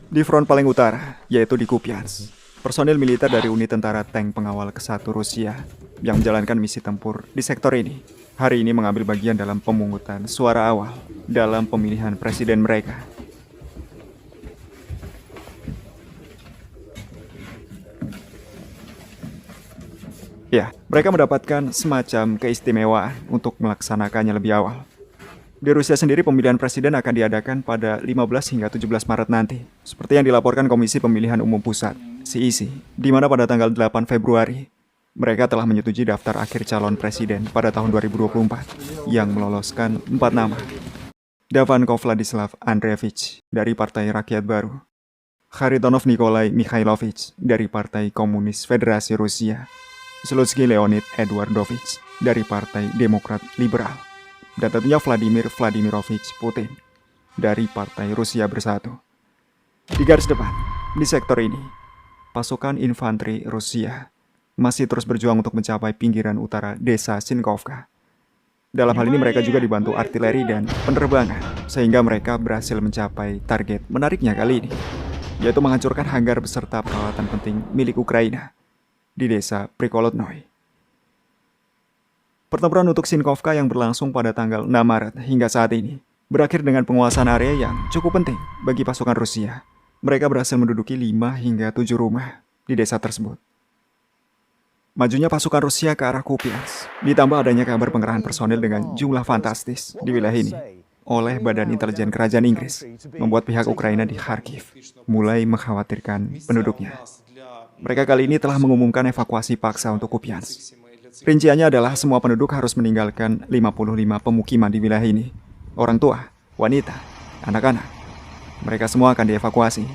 Di front paling utara, yaitu di Kupiansk, personil militer dari unit tentara tank pengawal ke-1 Rusia yang menjalankan misi tempur di sektor ini hari ini mengambil bagian dalam pemungutan suara awal dalam pemilihan presiden mereka. Ya, mereka mendapatkan semacam keistimewaan untuk melaksanakannya lebih awal. Di Rusia sendiri pemilihan presiden akan diadakan pada 15 hingga 17 Maret nanti, seperti yang dilaporkan Komisi Pemilihan Umum Pusat, CEC, di mana pada tanggal 8 Februari, mereka telah menyetujui daftar akhir calon presiden pada tahun 2024 yang meloloskan 4 nama. Davankov Vladislav Andreevich dari Partai Rakyat Baru, Kharitonov Nikolai Mikhailovich dari Partai Komunis Federasi Rusia, Slutsky Leonid Eduardovich dari Partai Demokrat Liberal, dan tentunya Vladimir Vladimirovich Putin dari Partai Rusia Bersatu. Di garis depan, di sektor ini, pasukan infanteri Rusia masih terus berjuang untuk mencapai pinggiran utara desa Sinkovka. Dalam hal ini mereka juga dibantu artileri dan penerbangan, sehingga mereka berhasil mencapai target menariknya kali ini, yaitu menghancurkan hanggar beserta peralatan penting milik Ukraina di desa Prikolotnoy. Pertempuran untuk Sinkovka yang berlangsung pada tanggal 6 Maret hingga saat ini berakhir dengan penguasaan area yang cukup penting bagi pasukan Rusia. Mereka berhasil menduduki 5 hingga 7 rumah di desa tersebut. Majunya pasukan Rusia ke arah Kupiansk, ditambah adanya kabar pengerahan personil dengan jumlah fantastis di wilayah ini oleh Badan Intelijen Kerajaan Inggris, membuat pihak Ukraina di Kharkiv mulai mengkhawatirkan penduduknya. Mereka kali ini telah mengumumkan evakuasi paksa untuk Kupiansk. Rinciannya adalah semua penduduk harus meninggalkan 55 pemukiman di wilayah ini. Orang tua, wanita, anak-anak. Mereka semua akan dievakuasi.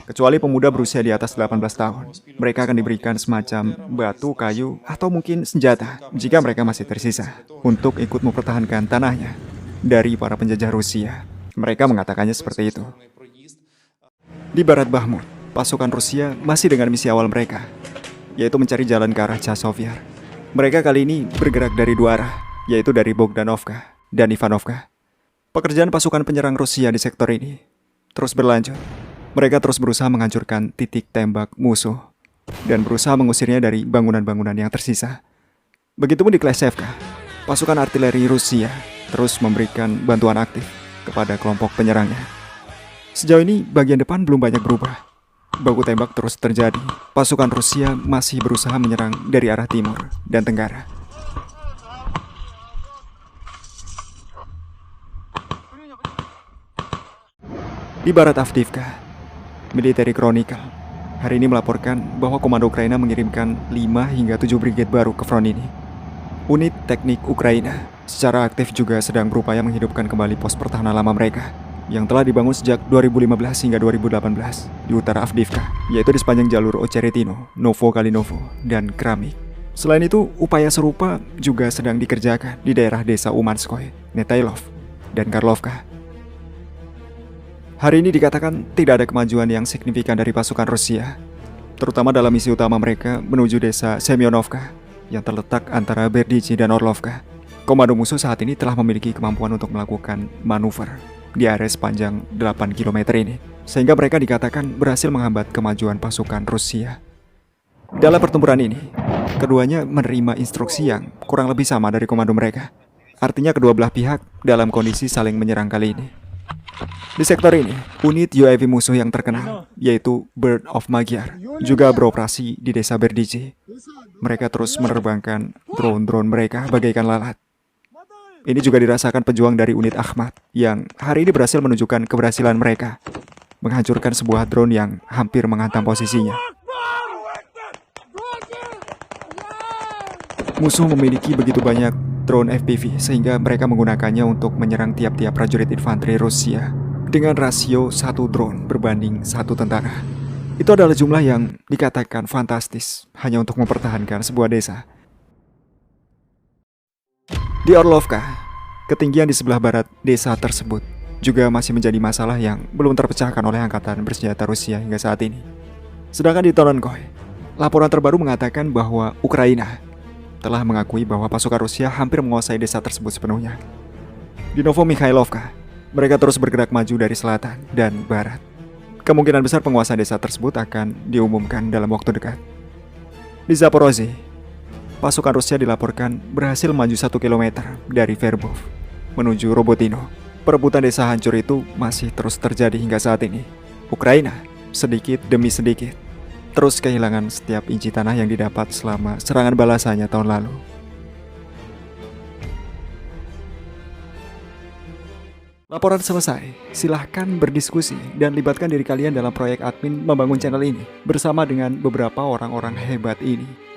Kecuali pemuda berusia di atas 18 tahun. Mereka akan diberikan semacam batu, kayu, atau mungkin senjata jika mereka masih tersisa untuk ikut mempertahankan tanahnya dari para penjajah Rusia. Mereka mengatakannya seperti itu. Di barat Bakhmut, pasukan Rusia masih dengan misi awal mereka, yaitu mencari jalan ke arah Chasiv-Yar. Mereka kali ini bergerak dari 2 arah, yaitu dari Bogdanovka dan Ivanovka. Pekerjaan pasukan penyerang Rusia di sektor ini terus berlanjut. Mereka terus berusaha menghancurkan titik tembak musuh dan berusaha mengusirnya dari bangunan-bangunan yang tersisa. Begitupun di Kleshevka, pasukan artileri Rusia terus memberikan bantuan aktif kepada kelompok penyerangnya. Sejauh ini bagian depan belum banyak berubah. Baku tembak terus terjadi. Pasukan Rusia masih berusaha menyerang dari arah timur dan tenggara. Di barat Avdiivka, Military Chronicle hari ini melaporkan bahwa Komando Ukraina mengirimkan 5 hingga 7 brigade baru ke front ini. Unit teknik Ukraina secara aktif juga sedang berupaya menghidupkan kembali pos pertahanan lama mereka yang telah dibangun sejak 2015 hingga 2018 di utara Avdiivka, yaitu di sepanjang jalur Ocheretino, Novokalinovo, dan Kramik. Selain itu, upaya serupa juga sedang dikerjakan di daerah desa Umanskoye, Netailov, dan Karlovka. Hari ini dikatakan tidak ada kemajuan yang signifikan dari pasukan Rusia, terutama dalam misi utama mereka menuju desa Semyonovka yang terletak antara Berdichi dan Orlovka. Komando musuh saat ini telah memiliki kemampuan untuk melakukan manuver di area sepanjang 8 km ini, sehingga mereka dikatakan berhasil menghambat kemajuan pasukan Rusia. Dalam pertempuran ini, keduanya menerima instruksi yang kurang lebih sama dari komando mereka. Artinya kedua belah pihak dalam kondisi saling menyerang kali ini. Di sektor ini, unit UAV musuh yang terkenal, yaitu Bird of Magyar, juga beroperasi di desa Berdichi. Mereka terus menerbangkan drone-drone mereka bagaikan lalat. Ini juga dirasakan pejuang dari unit Akhmat yang hari ini berhasil menunjukkan keberhasilan mereka menghancurkan sebuah drone yang hampir menghantam posisinya. Musuh memiliki begitu banyak drone FPV sehingga mereka menggunakannya untuk menyerang tiap-tiap prajurit infanteri Rusia dengan rasio 1 drone berbanding 1 tentara. Itu adalah jumlah yang dikatakan fantastis hanya untuk mempertahankan sebuah desa. Di Orlovka, ketinggian di sebelah barat desa tersebut juga masih menjadi masalah yang belum terpecahkan oleh angkatan bersenjata Rusia hingga saat ini. Sedangkan di Toronkoy, laporan terbaru mengatakan bahwa Ukraina telah mengakui bahwa pasukan Rusia hampir menguasai desa tersebut sepenuhnya. Di Novomikhailovka, Mereka terus bergerak maju dari selatan dan barat. Kemungkinan besar penguasa desa tersebut akan diumumkan dalam waktu dekat. Di Zaporozhye, pasukan Rusia dilaporkan berhasil maju 1 kilometer dari Verbov menuju Robotino. Perebutan desa hancur itu masih terus terjadi hingga saat ini. Ukraina, sedikit demi sedikit, terus kehilangan setiap inci tanah yang didapat selama serangan balasannya tahun lalu. Laporan selesai. Silahkan berdiskusi dan libatkan diri kalian dalam proyek admin membangun channel ini bersama dengan beberapa orang-orang hebat ini.